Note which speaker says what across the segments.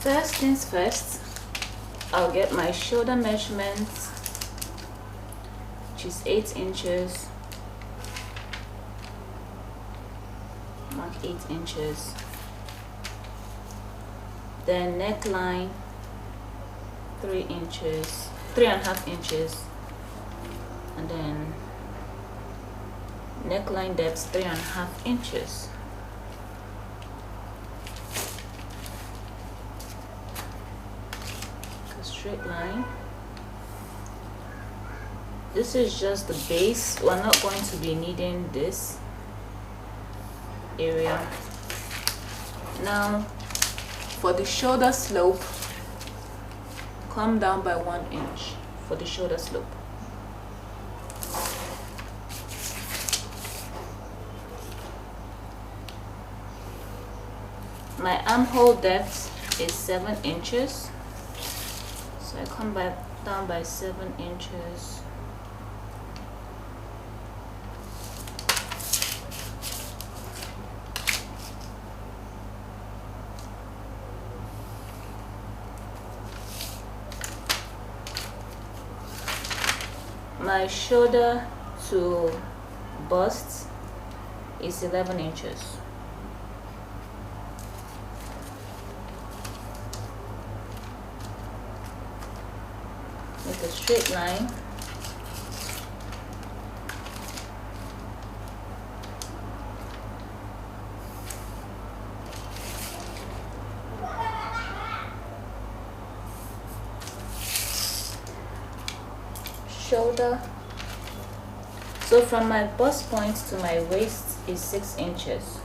Speaker 1: First things first, I'll get my shoulder measurements, which is 8 inches. Mark 8 inches. Then neckline 3 inches, 3.5 inches, and then neckline depth 3.5 inches. A straight line. This is just the base. We're not going to be needing this area. Now for the shoulder slope, come down by 1 inch for the shoulder slope. My armhole depth is 7 inches, so I come back down by 7 inches. My shoulder to bust is 11 inches. Make a straight line. Shoulder. So from my bust point to my waist is 6 inches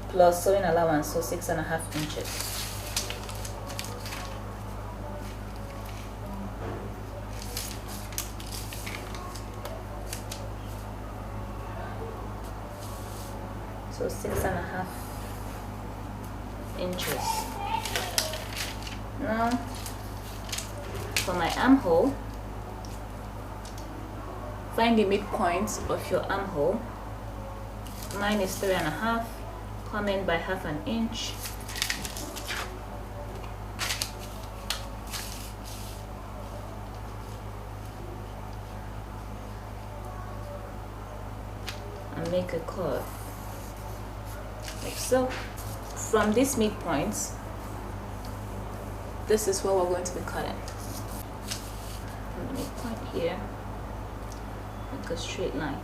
Speaker 1: plus sewing allowance, so 6.5 inches. So 6.5 inches. Now for my armhole, find the midpoint of your armhole. Mine is 3.5. Come in by 1/2 inch. And make a curve like so. From this midpoint, this is where we're going to be cutting. From the midpoint here, make a straight line.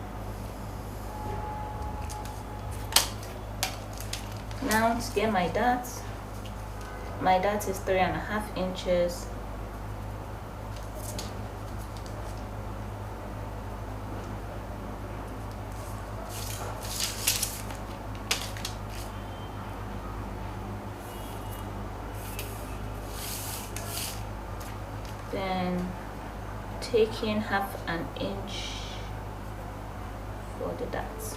Speaker 1: Now to get my dart is 3.5 inches. Then taking 1/2 inch for the dots.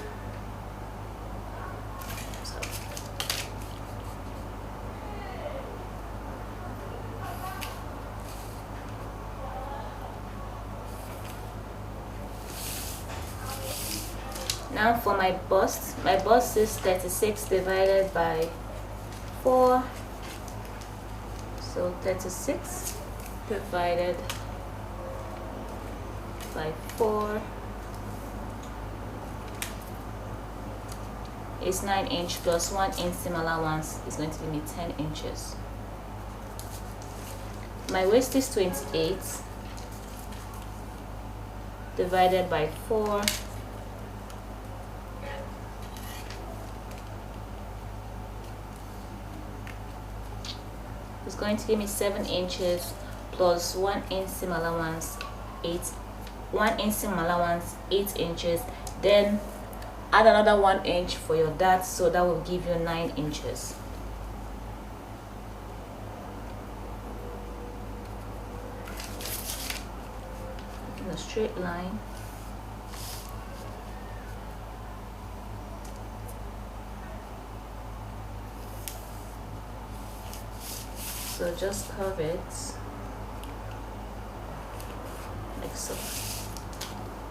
Speaker 1: Now for my bust is 36 divided by 4, so 36 divided by 4 is 9 inch plus 1 inch seam allowance is going to give me 10 inches. My waist is 28 divided by 4 is going to give me 7 inches plus 1 inch seam allowance, 1 inch seam allowance, 8 inches. Then add another 1 inch for your dart, so that will give you 9 inches. In a straight line. So just curve it like so.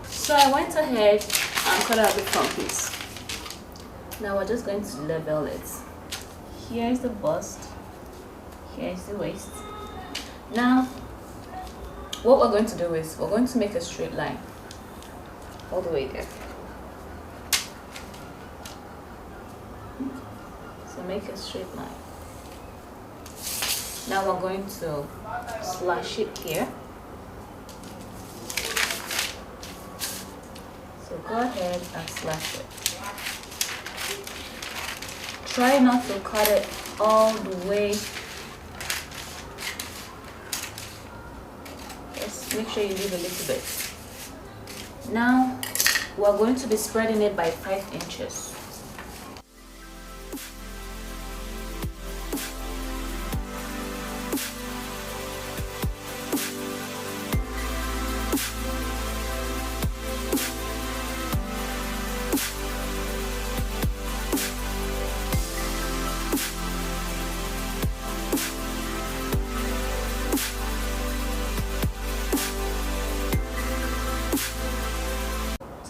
Speaker 1: So I went ahead and cut out the front piece. Now we're just going to level it. Here is the bust. Here is the waist. Now what we're going to do is we're going to make a straight line all the way there. So make a straight line. Now we're going to slash it here. So go ahead and slash it. Try not to cut it all the way. Just make sure you leave a little bit. Now we're going to be spreading it by 5 inches.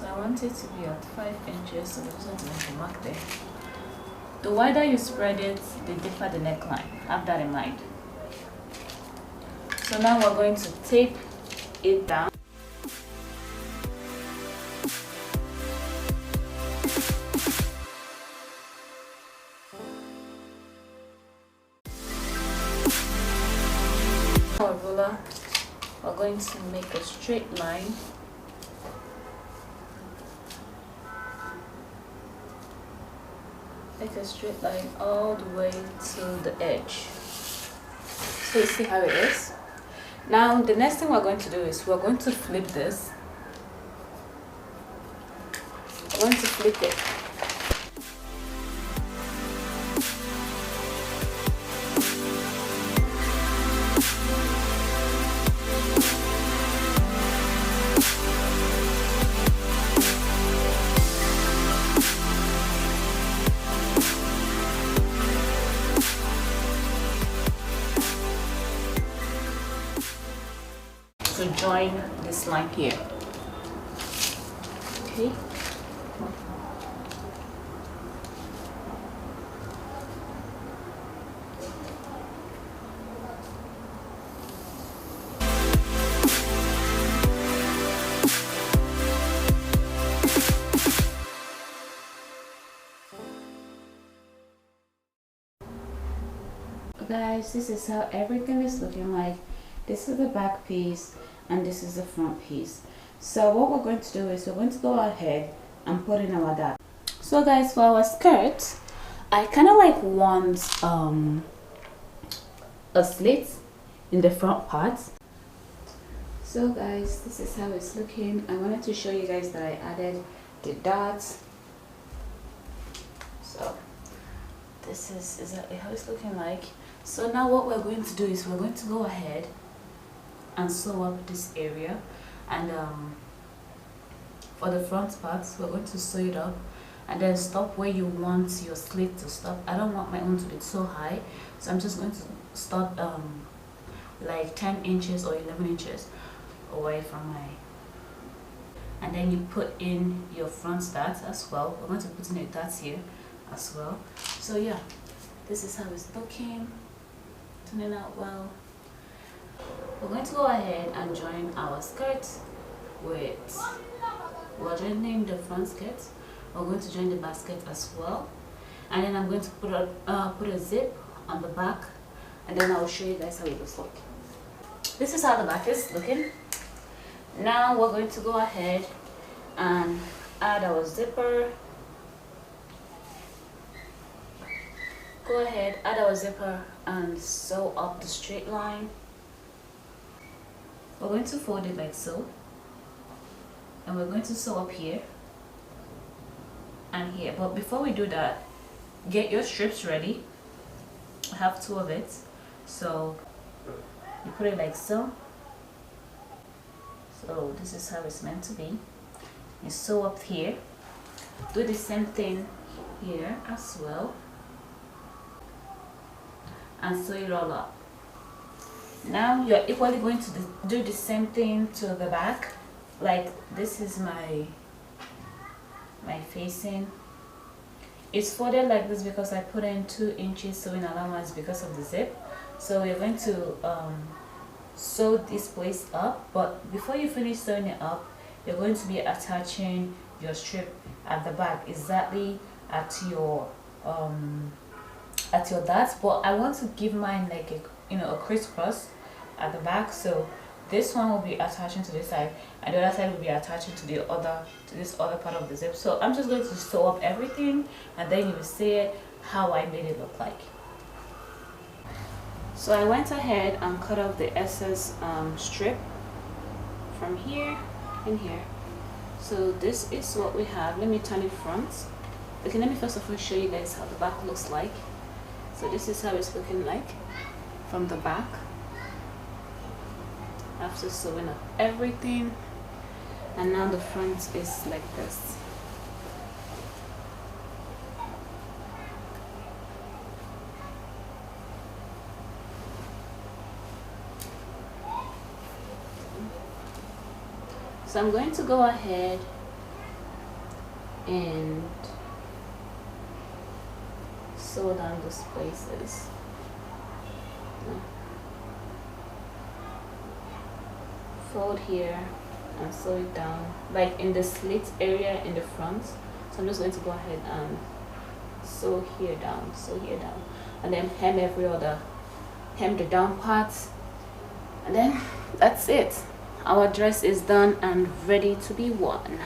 Speaker 1: I want it to be at 5 inches, so I'm just going to make a mark there. The wider you spread it, the deeper the neckline. Have that in mind. So now we're going to tape it down. Our ruler, we're going to make a straight line. Make a straight line all the way to the edge. So you see how it is. Now the next thing we're going to do is we're going to flip this. We're going to flip it. To join this line here. Okay. Guys, this is how everything is looking like. This is the back piece and this is the front piece. So what we're going to do is we're going to go ahead and put in our dot. So guys, for our skirt, I kind of like want a slit in the front part. So guys, this is how it's looking. I wanted to show you guys that I added the dots. So this is exactly how it's looking like. So now what we're going to do is we're going to go ahead and sew up this area, and for the front parts we're going to sew it up and then stop where you want your slit to stop. I don't want my own to be so high, so I'm just going to start like 10 inches or 11 inches away from my, and then you put in your front dart as well. We're going to put in a dart here as well. So yeah, this is how it's looking, turning out well. We're going to go ahead and join our skirt with, we're joining the front skirt, we're going to join the basket as well, and then I'm going to put a zip on the back, and then I'll show you guys how it looks like. This is how the back is looking. Now we're going to go ahead and add our zipper. Go ahead, add our zipper and sew up the straight line. We're going to fold it like so, and we're going to sew up here and here. But before we do that, get your strips ready. I have 2 of it, so you put it like so. So this is how it's meant to be. You sew up here, do the same thing here as well, and sew it all up. Now you're equally going to do the same thing to the back. Like this is my facing, it's folded like this because I put in 2 inches sewing allowance because of the zip. So we're going to sew this place up, but before you finish sewing it up, you're going to be attaching your strip at the back exactly at your dart. But I want to give mine like a crisscross at the back, so this one will be attaching to this side and the other side will be attaching to this other part of the zip. So I'm just going to sew up everything and then you will see how I made it look like. So I went ahead and cut off the excess strip from here and here. So this is what we have. Let me turn it front. Okay, let me first of all show you guys how the back looks like. So this is how it's looking like from the back after sewing up everything, and now the front is like this. So I'm going to go ahead and sew down those places. Fold here and sew it down, like in the slit area in the front. So I'm just going to go ahead and sew here down, and then hem the down part, and then that's it. Our dress is done and ready to be worn.